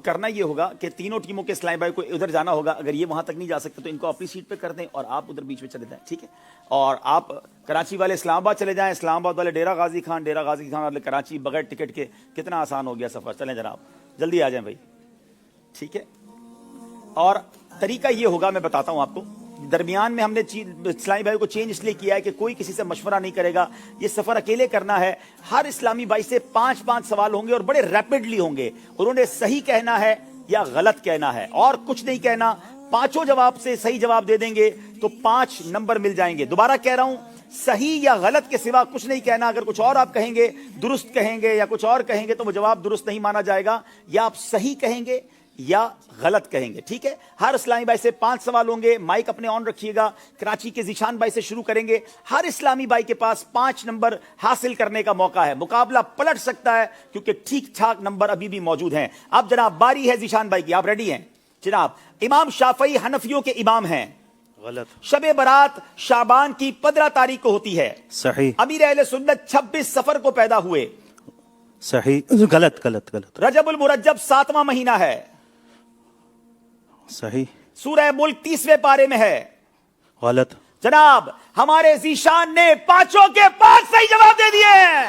اب کرنا یہ ہوگا کہ تینوں ٹیموں کے اسلامی بھائی کو ادھر جانا ہوگا. اگر یہ وہاں تک نہیں جا سکتے تو ان کو اپنی سیٹ پہ کر دیں اور آپ ادھر بیچ میں چلے جائیں, ٹھیک ہے؟ اور آپ کراچی والے اسلام آباد چلے جائیں, اسلام آباد والے ڈیرہ غازی خان والے کراچی. بغیر ٹکٹ کے کتنا آسان ہو گیا سفر. چلیں جناب, جلدی آ جائیں بھائی, ٹھیک ہے؟ اور طریقہ یہ ہوگا, میں بتاتا ہوں آپ کو. درمیان میں ہم نے اسلامی بھائی کو چینج اس لیے کیا ہے کہ کوئی کسی سے مشورہ نہیں کرے گا, یہ سفر اکیلے کرنا ہے. ہر اسلامی بھائی سے 5 سوال ہوں گے اور بڑے ریپڈلی ہوں گے. انہوں نے صحیح کہنا ہے یا غلط کہنا ہے, اور کچھ نہیں کہنا. 5 جواب سے صحیح جواب دے دیں گے تو 5 نمبر مل جائیں گے. دوبارہ کہہ رہا ہوں, صحیح یا غلط کے سوا کچھ نہیں کہنا. اگر کچھ اور آپ کہیں گے, درست کہیں گے یا کچھ اور کہیں گے تو وہ جواب درست نہیں مانا جائے گا. یا آپ صحیح کہیں گے یا غلط کہیں گے, ٹھیک ہے؟ ہر اسلامی بھائی سے 5 سوال ہوں گے. مائک اپنے آن رکھیے گا. کراچی کے ذیشان بھائی سے شروع کریں گے. ہر اسلامی بھائی کے پاس 5 نمبر حاصل کرنے کا موقع ہے. مقابلہ پلٹ سکتا ہے کیونکہ ٹھیک ٹھاک نمبر ابھی بھی موجود ہیں. اب جناب باری ہے ذیشان بھائی کی, آپ ریڈی ہیں؟ جناب, امام شافعی حنفیوں کے امام ہیں. غلط. شب برات شعبان کی 15 تاریخ کو ہوتی ہے. صحیح. امیر اہل سنت 26 صفر کو پیدا ہوئے. صحیح. غلط غلط غلط. رجب المرجب 7واں مہینہ ہے. صحیح. سورہ ملک 30ویں پارے میں ہے. غلط. جناب, ہمارے ذیشان نے 5 کے 5 صحیح جواب دے دیے ہیں.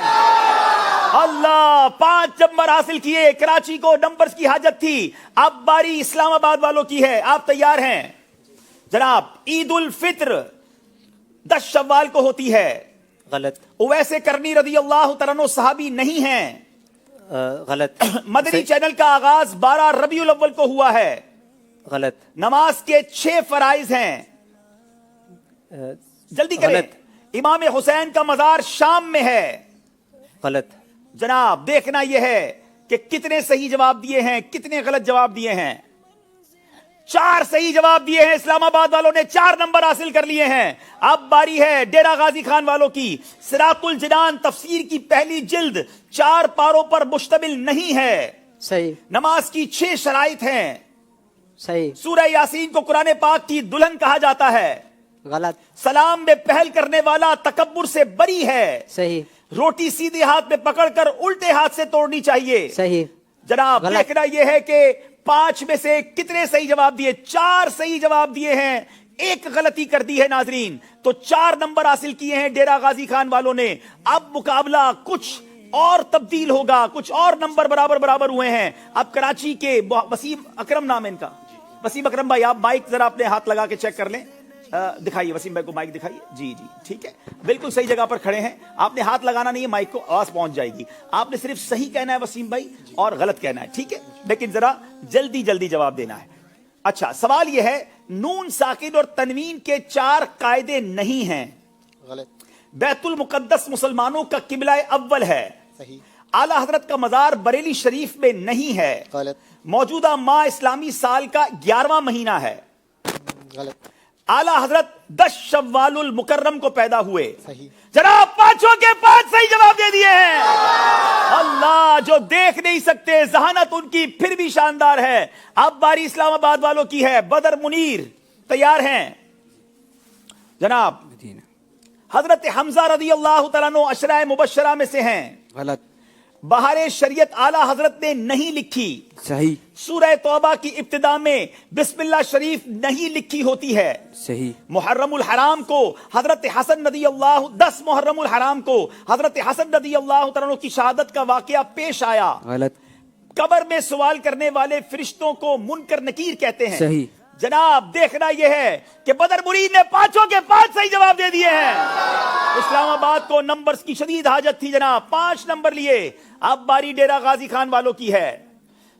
اللہ, 5 نمبر حاصل کیے. کراچی کو نمبرز کی حاجت تھی. اب باری اسلام آباد والوں کی ہے. آپ تیار ہیں؟ جناب, عید الفطر 10 شوال کو ہوتی ہے. غلط. اویس کرنی رضی اللہ تعالیٰ عنہ صحابی نہیں ہیں. غلط. مدنی چینل کا آغاز 12 ربیع الاول کو ہوا ہے. غلط. نماز کے 6 فرائض ہیں. جلدی کریں. امام حسین کا مزار شام میں ہے. غلط. جناب, دیکھنا یہ ہے کہ کتنے صحیح جواب دیے ہیں, کتنے غلط جواب دیے ہیں. 4 صحیح جواب دیے ہیں. اسلام آباد والوں نے 4 نمبر حاصل کر لیے ہیں. اب باری ہے ڈیرہ غازی خان والوں کی. صراط الجنان تفسیر کی پہلی جلد 4 پاروں پر مشتمل نہیں ہے. صحیح. نماز کی 6 شرائط ہیں. صحیح. سورہ یاسین کو قرآن پاک کی دلہن کہا جاتا ہے. غلط. سلام میں پہل کرنے والا تکبر سے بری ہے. صحیح. روٹی سیدھے ہاتھ میں پکڑ کر الٹے ہاتھ سے توڑنی چاہیے. صحیح. جناب, غلط. دیکھنا یہ ہے کہ 5 میں سے کتنے صحیح جواب دیے. 4 صحیح جواب دیے ہیں, 1 غلطی کر دی ہے ناظرین. تو 4 نمبر حاصل کیے ہیں ڈیرہ غازی خان والوں نے. اب مقابلہ کچھ اور تبدیل ہوگا, کچھ اور نمبر برابر ہوئے ہیں. اب کراچی کے وسیم اکرم نام ہے ان کا. وسیم اکرم بھائی, آپ مائک ذرا اپنے ہاتھ لگا کے چیک کر لیں. دکھائیے وسیم بھائی کو مائک دکھائیے. جی جی ٹھیک ہے, بالکل صحیح جگہ پر کھڑے ہیں. آپ نے ہاتھ لگانا نہیں ہے, مائک کو آواز پہنچ جائے گی. آپ نے صرف صحیح کہنا ہے وسیم بھائی اور غلط کہنا ہے, ٹھیک ہے؟ لیکن ذرا جلدی جواب دینا ہے. اچھا, سوال یہ ہے, نون ساکن اور تنوین کے 4 قاعدے نہیں ہیں. غلط. بیت المقدس مسلمانوں کا قبلہ اول ہے. صحیح. اعلی حضرت کا مزار بریلی شریف میں نہیں ہے. غلط. موجودہ ماہ اسلامی سال کا 11واں مہینہ ہے. غلط. اعلی حضرت 10 شوال المکرم کو پیدا ہوئے. صحیح. جناب 5 کے 5 صحیح جواب دے دیے ہیں. اللہ, جو دیکھ نہیں سکتے ذہانت ان کی پھر بھی شاندار ہے. اب باری اسلام آباد والوں کی ہے. بدر منیر تیار ہیں؟ جناب, حضرت حمزہ رضی اللہ تعالیٰ عنہ عشرہ مبشرہ میں سے ہیں. غلط. بہار شریعت اعلی حضرت نے نہیں لکھی. صحیح. سورہ توبہ کی ابتدا میں بسم اللہ شریف نہیں لکھی ہوتی ہے. صحیح. محرم الحرام کو حضرت حسن رضی اللہ 10 محرم الحرام کو حضرت حسن رضی اللہ تعالیٰ عنہ کی شہادت کا واقعہ پیش آیا. غلط. قبر میں سوال کرنے والے فرشتوں کو منکر نکیر کہتے ہیں. صحیح. جناب, دیکھنا یہ ہے کہ بدر مرید نے 5 کے 5 صحیح جواب دے دیے ہیں. اسلام آباد کو نمبرز کی شدید حاجت تھی جناب, 5 نمبر لیے. اب باری ڈیرہ غازی خان والوں کی ہے.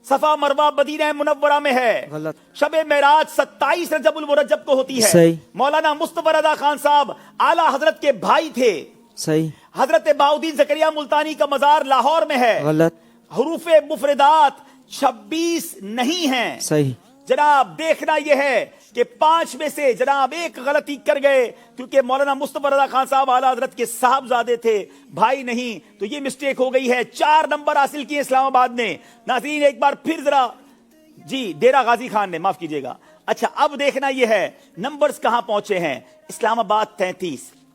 صفا مروہ مدینہ منورہ میں ہے. غلط. شب معراج 27 رجب المرجب کو ہوتی ہے. صحیح. مولانا مصطفی رضا خان صاحب اعلی حضرت کے بھائی تھے. صحیح. حضرت بہاؤدین زکریا ملتانی کا مزار لاہور میں ہے. غلط. حروف مفردات 26 نہیں ہیں. صحیح. جناب, دیکھنا یہ ہے کہ 5 میں سے جناب 1 غلطی کر گئے کیونکہ مولانا مصطفی رضا خان صاحب اعلی حضرت کے صاحبزادے تھے, بھائی نہیں, تو یہ مسٹیک ہو گئی ہے. 4 نمبر حاصل کیے اسلام آباد نے. ناظرین ایک بار پھر ذرا, جی ڈیرہ غازی خان نے, معاف کیجیے گا. اچھا, اب دیکھنا یہ ہے نمبرز کہاں پہنچے ہیں. اسلام آباد 33,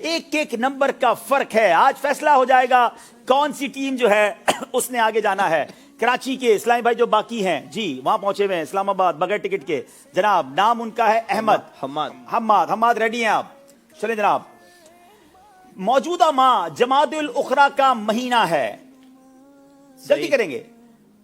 ایک ایک نمبر کا فرق ہے. آج فیصلہ ہو جائے گا کون سی ٹیم جو ہے اس نے آگے جانا ہے. کراچی کے اسلامی بھائی جو باقی ہیں جی وہاں پہنچے ہوئے ہیں اسلام آباد بغیر ٹکٹ کے. جناب نام ان کا ہے احمد. حماد ریڈی ہیں آپ؟ چلیں جناب. موجودہ ماہ جمادی الاخری کا مہینہ ہے. جلدی کریں گے.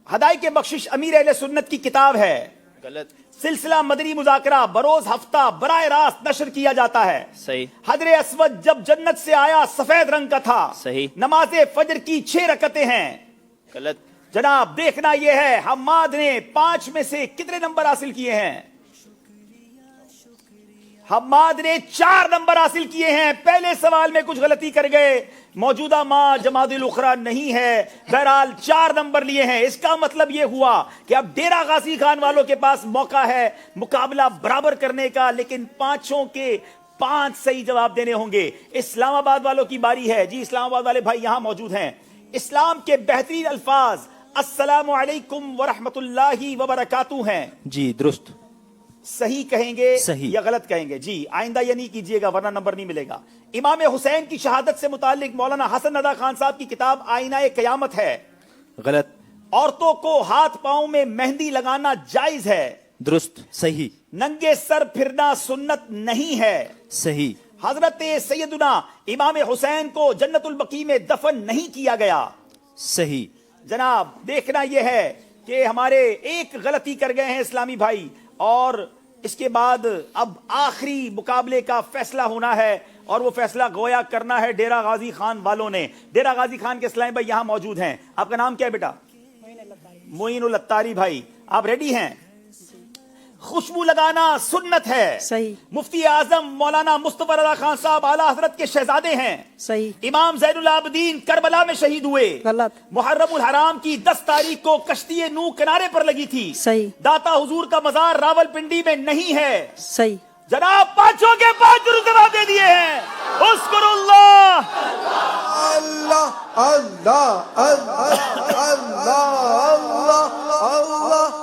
ہدایت بخشش امیر اہل سنت کی کتاب ہے. غلط. سلسلہ مدنی مذاکرہ بروز ہفتہ براہ راست نشر کیا جاتا ہے. صحیح. حجر اسود جب جنت سے آیا سفید رنگ کا تھا. صحیح. نماز فجر کی 6 رکعتیں ہیں. غلط. جناب دیکھنا یہ ہے حماد نے 5 میں سے کتنے نمبر حاصل کیے ہیں؟ حماد نے 4 نمبر حاصل کیے ہیں. پہلے سوال میں کچھ غلطی کر گئے. موجودہ ماہ جمادی الاخری نہیں ہے. بہرحال 4 نمبر لیے ہیں. اس کا مطلب یہ ہوا کہ اب ڈیرہ غازی خان والوں کے پاس موقع ہے مقابلہ برابر کرنے کا, لیکن 5 کے 5 صحیح جواب دینے ہوں گے. اسلام آباد والوں کی باری ہے. جی اسلام آباد والے بھائی یہاں موجود ہیں. اسلام کے بہترین الفاظ السلام علیکم ورحمۃ اللہ وبرکاتہ ہیں. جی درست. صحیح کہیں گے صحیح. یا غلط کہیں گے؟ جی آئندہ یہ نہیں کیجئے گا ورنہ نمبر نہیں ملے گا. امام حسین کی شہادت سے متعلق مولانا حسن ندی خان صاحب کی کتاب آئینہ قیامت ہے. غلط. عورتوں کو ہاتھ پاؤں میں مہندی لگانا جائز ہے. درست. صحیح. ننگے سر پھرنا سنت نہیں ہے. صحیح. حضرت سیدنا امام حسین کو جنت البقیع میں دفن نہیں کیا گیا. صحیح. جناب دیکھنا یہ ہے کہ ہمارے ایک غلطی کر گئے ہیں اسلامی بھائی, اور اس کے بعد اب آخری مقابلے کا فیصلہ ہونا ہے, اور وہ فیصلہ گویا کرنا ہے ڈیرہ غازی خان والوں نے. ڈیرہ غازی خان کے اسلامی بھائی یہاں موجود ہیں. آپ کا نام کیا ہے بیٹا؟ معین الاتاری بھائی. آپ ریڈی ہیں؟ خوشبو لگانا سنت ہے. صحیح. مفتی اعظم مولانا مصطفی رضا خان صاحب اعلی حضرت کے شہزادے ہیں. صحیح. امام زین العابدین کربلا میں شہید ہوئے. غلط. محرم الحرام کی 10 تاریخ کو کشتی نوح کنارے پر لگی تھی. صحیح. داتا حضور کا مزار راول پنڈی میں نہیں ہے. صحیح. جناب 5 کے 5 درست جواب دے دیے ہیں. اذکر اللہ اللہ اللہ اللہ اللہ.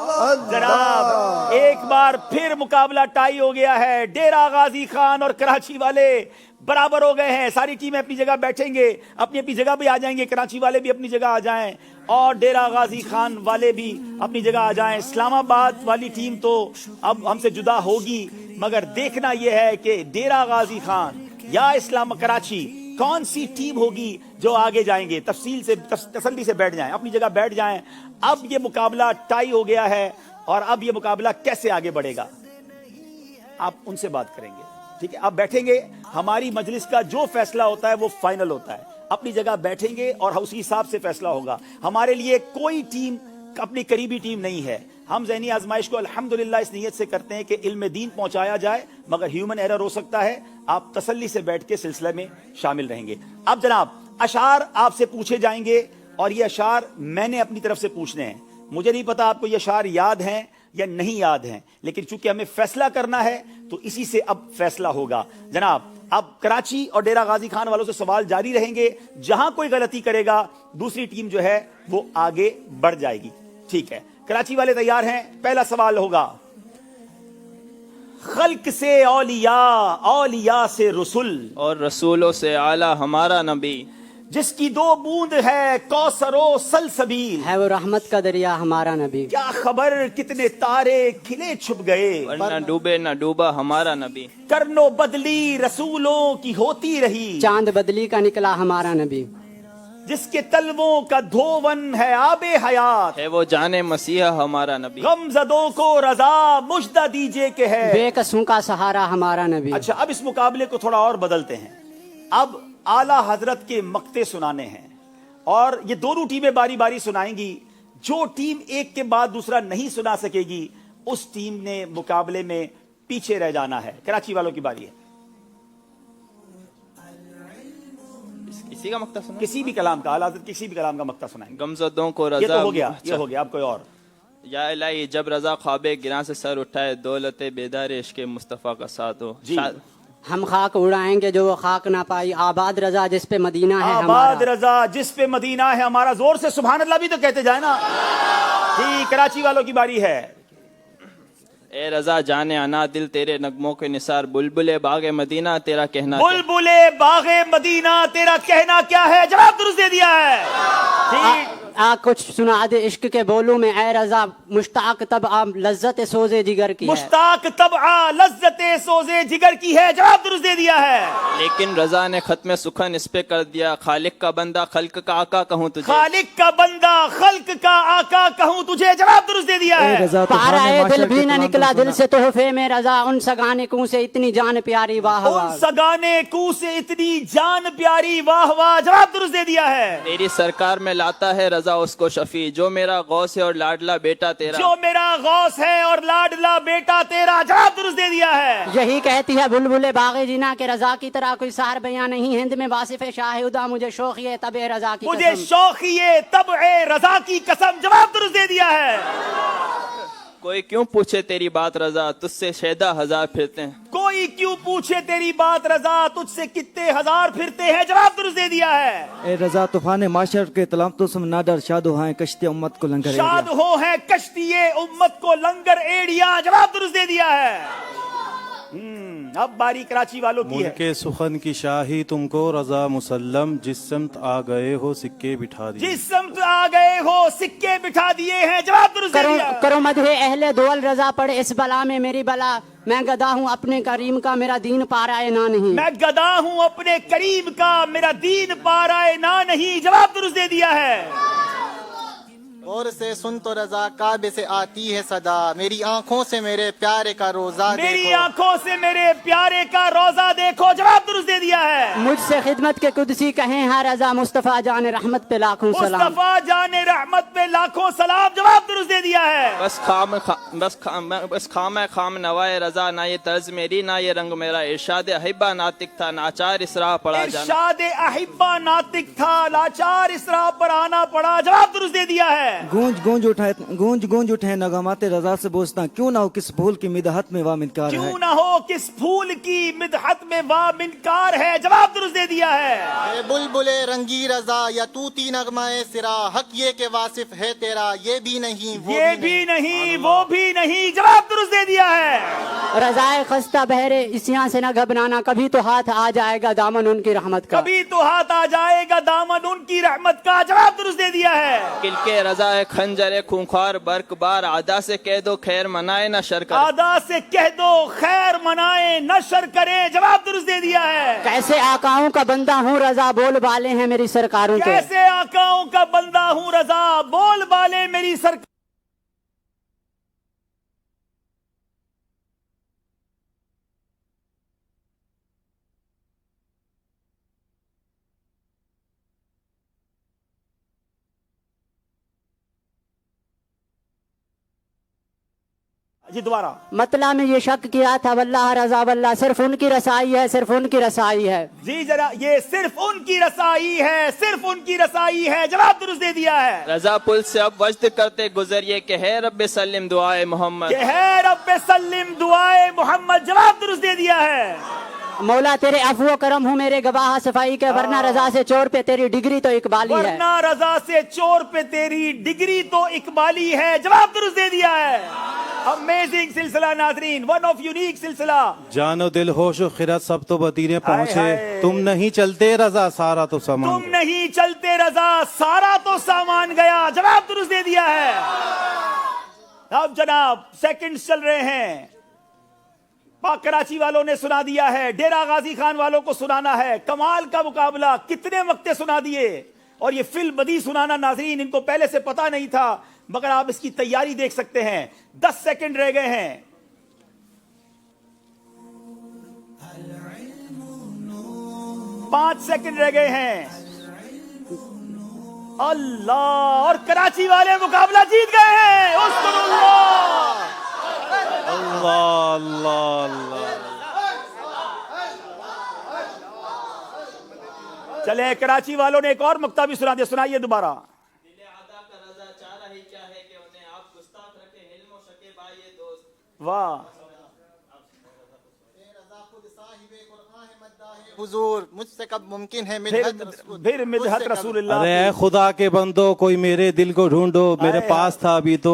جناب ایک بار پھر مقابلہ ٹائی ہو گیا ہے. ڈیرہ غازی خان اور کراچی والے برابر ہو گئے ہیں. ساری ٹیمیں اپنی جگہ بیٹھیں گے, اپنی اپنی جگہ بھی آ جائیں گے. کراچی والے بھی اپنی جگہ آ جائیں اور ڈیرہ غازی خان والے بھی اپنی جگہ آ جائیں. اسلام آباد والی ٹیم تو اب ہم سے جدا ہوگی, مگر دیکھنا یہ ہے کہ ڈیرہ غازی خان یا اسلام کراچی کون سی ٹیم ہوگی جو آگے جائیں گے. تفصیل سے تسلی سے بیٹھ جائیں, اپنی جگہ بیٹھ جائیں. اب یہ مقابلہ ٹائی ہو گیا ہے اور اب یہ مقابلہ کیسے آگے بڑھے گا آپ ان سے بات کریں گے. ٹھیک ہے, آپ بیٹھیں گے. ہماری مجلس کا جو فیصلہ ہوتا ہے وہ فائنل ہوتا ہے. اپنی جگہ بیٹھیں گے اور اسی حساب سے فیصلہ ہوگا. ہمارے لیے کوئی ٹیم اپنی قریبی ٹیم نہیں ہے. ہم ذہنی آزمائش کو الحمدللہ اس نیت سے کرتے ہیں کہ علم دین پہنچایا جائے, مگر ہیومن ایرر ہو سکتا ہے. آپ تسلی سے بیٹھ کے سلسلے میں شامل رہیں گے. اب جناب اشعار آپ سے پوچھے جائیں گے اور یہ اشعار میں نے اپنی طرف سے پوچھنے ہیں. مجھے نہیں پتا آپ کو یہ اشعار یاد ہیں یا نہیں یاد ہیں, لیکن چونکہ ہمیں فیصلہ کرنا ہے تو اسی سے اب فیصلہ ہوگا. جناب اب کراچی اور ڈیرہ غازی خان والوں سے سوال جاری رہیں گے. جہاں کوئی غلطی کرے گا دوسری ٹیم جو ہے وہ آگے بڑھ جائے گی. ٹھیک ہے, کراچی والے تیار ہیں؟ پہلا سوال ہوگا خلق سے اولیاء, اولیاء سے رسول, اور رسولوں سے اعلیٰ ہمارا نبی, جس کی 2 بوند ہے کوثر و سلسبیل, ہے وہ رحمت کا دریا ہمارا نبی. کیا خبر کتنے تارے کھلے چھپ گئے, ورنہ ڈوبے نہ ڈوبا ہمارا نبی, کرنو بدلی رسولوں کی ہوتی رہی, چاند بدلی کا نکلا ہمارا نبی, جس کے تلووں کا دھون ہے آب حیات, ہے وہ جانے مسیحا ہمارا نبی, غم زدوں کو رضا مجدہ دیجئے کہ ہے. بے قصوں کا سہارا ہمارا نبی. اچھا اب اس مقابلے کو تھوڑا اور بدلتے ہیں. اب اعلی حضرت کے مقتے سنانے ہیں اور یہ دونوں ٹیمیں باری باری سنائیں گی. جو ٹیم ایک کے بعد دوسرا نہیں سنا سکے گی اس ٹیم نے مقابلے میں پیچھے رہ جانا ہے. کراچی والوں کی باری ہے. کسی کا مقطع سنا, کسی بھی کلام کا, اعلی حضرت کسی بھی کلام کا مقطع سنائیں گے. غمزدوں کو یہ رضا. تو ہو گیا, یہ ہو گیا. اب کوئی اور. یا الہی جب رضا خواب گراں سے سر اٹھائے, دولت بیدار عشق مصطفیٰ کا ساتھ ہو. جی. ہم خاک اڑائیں گے جو وہ خاک نہ پائی, آباد رضا جس پہ مدینہ ہے آباد ہمارا. رضا جس پہ مدینہ ہے ہمارا. زور سے سبحان اللہ بھی تو کہتے جائیں نا. جی کراچی والوں کی باری ہے. اے رضا جانے انا دل تیرے نغموں کے نثار، بلبل باغ مدینہ تیرا کہنا کیا؟ بلبل باغ مدینہ تیرا کہنا کیا ہے؟ جواب درست دے دیا ہے. ٹھیک. کچھ سنا دے عشق کے بولوں میں اے رضا، مشتاق تب لذت سوزے جگر کی ہے. مشتاق طبع لذت سوزے جگر کی ہے. جواب درست دے دیا ہے. لیکن رضا نے ختم سخن اس پہ کر دیا، خالق کا بندہ خلق کا آقا کہوں تجھے، خالق کا بندہ خلق کا آقا کہوں تجھے. جواب درست دے دیا ہے. پارا اے دل بھی نہ نکلا دل سے تحفے میں رضا، ان سگانے کو سے اتنی جان پیاری واہ ان واہ. سگانے کو سے اتنی جان پیاری واہ واہ. جواب درست دے دیا ہے. تیری سرکار میں لاتا ہے رضا اس کو شفیع، جو میرا غوث ہے اور لاڈلا بیٹا تیرا، جو میرا غوث ہے اور لاڈلا بیٹا تیرا. جواب درست دے دیا ہے. یہی کہتی ہے بلبل باغ جینا کہ رضا کی طرح کوئی سار بیاں نہیں، ہند میں واصف شاہ ادا، مجھے شوقی طب رضا کی مجھے قسم. شوقی طبع رضا کی قسم. جواب درست دے دیا ہے. کوئی کیوں پوچھے تیری بات رضا، تجھ سے شیدا ہزار پھرتے ہیں، کوئی کیوں پوچھے تیری بات رضا، تجھ سے کتنے ہزار پھرتے ہیں. جواب درست دے دیا ہے. اے رضا طوفان معاشر کے تلام تو سم نادر شاد ہو ہیں کشتی امت کو لنگر شاد ہو ہے کشتی امت کو لنگر ایڑیا. جواب درست دے دیا ہے. اب باری کراچی والوں کی ہے. ملک سخن کی شاہی تم کو رضا مسلم، جس سمت آ گئے ہو سکے بٹھا دیے، جس سمت آ گئے ہو سکے بٹھا دیے ہیں. جواب درست دے دیا. کرو مدح اہل دول رضا پڑے اس بلا میں میری بلا، میں گدا ہوں اپنے کریم کا میرا دین پارائے نہ نہیں. میں گدا ہوں اپنے کریم کا میرا دین پارائے نہ نہیں. جواب درست دے دیا ہے. اور سے سن تو رضا کعبے سے آتی ہے صدا، میری آنکھوں سے میرے پیارے کا روزہ میری دیکھو، آنکھوں سے میرے پیارے کا روزہ دیکھو. جواب درست دے دیا ہے. مجھ سے خدمت کے قدسی کہیں ہاں رضا، مصطفیٰ جان رحمت پہ لاکھوں سلام. مصطفیٰ جان رحمت پہ لاکھوں سلام. جواب درست دے دیا ہے. بس خام نوائے رضا، نہ یہ طرز میری نہ یہ رنگ میرا، ارشاد احبا ناطق تھا ناچار اس راہ پڑا جانا، ارشاد احبا ناطق تھا لاچار اس راہ پر آنا پڑا. جواب درست دے دیا ہے. گونج اٹھے نغمات رضا سے بوستا، کیوں نہ ہو کس پھول کی مدحت میں وام انکار ہے، کیوں نہ ہو کس پھول کی مدحت میں وام انکار ہے. جواب درست دے دیا ہے. اے بلبل رنگی رضا یا توتی نغمہ سرا، حق یہ کہ واصف ہے تیرا، یہ بھی نہیں وہ یہ بھی نہیں وہ بھی نہیں. جواب درست دے دیا ہے. رضائے خستہ بہرے اسیاں سے نہ گھبرانا، کبھی تو ہاتھ آ جائے گا دامن ان کی رحمت کا، کبھی تو ہاتھ آ جائے گا دامن ان کی رحمت کا. جواب درست دے دیا ہے. کل کے رضا خنجر خونخوار برق بار، آدا سے کہہ دو خیر منائے نہ شر کرے، آدا سے کہہ دو خیر منائے نہ شر کرے. جواب درست دے دیا ہے. کیسے آقاؤں کا بندہ ہوں رضا، بول بالے ہیں میری سرکاروں کے، کیسے آقاؤں کا بندہ ہوں رضا، بول بالے میری سرکار. جی دوبارہ. مطلع میں یہ شک کیا تھا واللہ رضا واللہ، صرف ان کی رسائی ہے، صرف ان کی رسائی ہے. جی ذرا، یہ صرف ان کی رسائی ہے، صرف ان کی رسائی ہے. جواب درست دے دیا ہے. رضا پل سے اب وجد کرتے گزریے کہ ہے رب سلم دعائے محمد، کہ ہے رب سلم دعائے محمد. جواب درست دے دیا ہے. مولا تیرے عفو و کرم ہوں میرے گواہ صفائی کے، ورنہ رضا سے چور پہ تیری ڈگری تو اقبالی ہے، ورنہ رضا سے چور پہ تیری ڈگری تو اقبالی ہے. جواب درست دے دیا ہے. امیزنگ سلسلہ ناظرین، ون آف یونیک سلسلہ. جان و دل ہوش و خرد سب تو بدینے پہنچے، تم نہیں چلتے رضا سارا تو سامان، تم نہیں چلتے رضا سارا تو سامان گیا. جواب درست دے دیا ہے. اب جناب سیکنڈز چل رہے ہیں. پاک کراچی والوں نے سنا دیا ہے، ڈیرہ غازی خان والوں کو سنانا ہے. کمال کا مقابلہ، کتنے مقطع سنا دیے، اور یہ فی البدی سنانا ناظرین ان کو پہلے سے پتا نہیں تھا، مگر آپ اس کی تیاری دیکھ سکتے ہیں. 10 سیکنڈ رہ گئے ہیں. پانچ سیکنڈ رہ گئے ہیں. اللہ، اور کراچی والے مقابلہ جیت گئے ہیں. اذکر اللہ. اللہ اللہ اللہ. چلے کراچی والوں نے ایک اور مقطع بھی سنا دیا، سنائیے دوبارہ. واہ، حضور مجھ سے کب ممکن ہے پھر مدحت رسول اللہ. ارے اے خدا کے بندو، کوئی میرے دل کو ڈھونڈو، میرے پاس تھا ابھی تو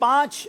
5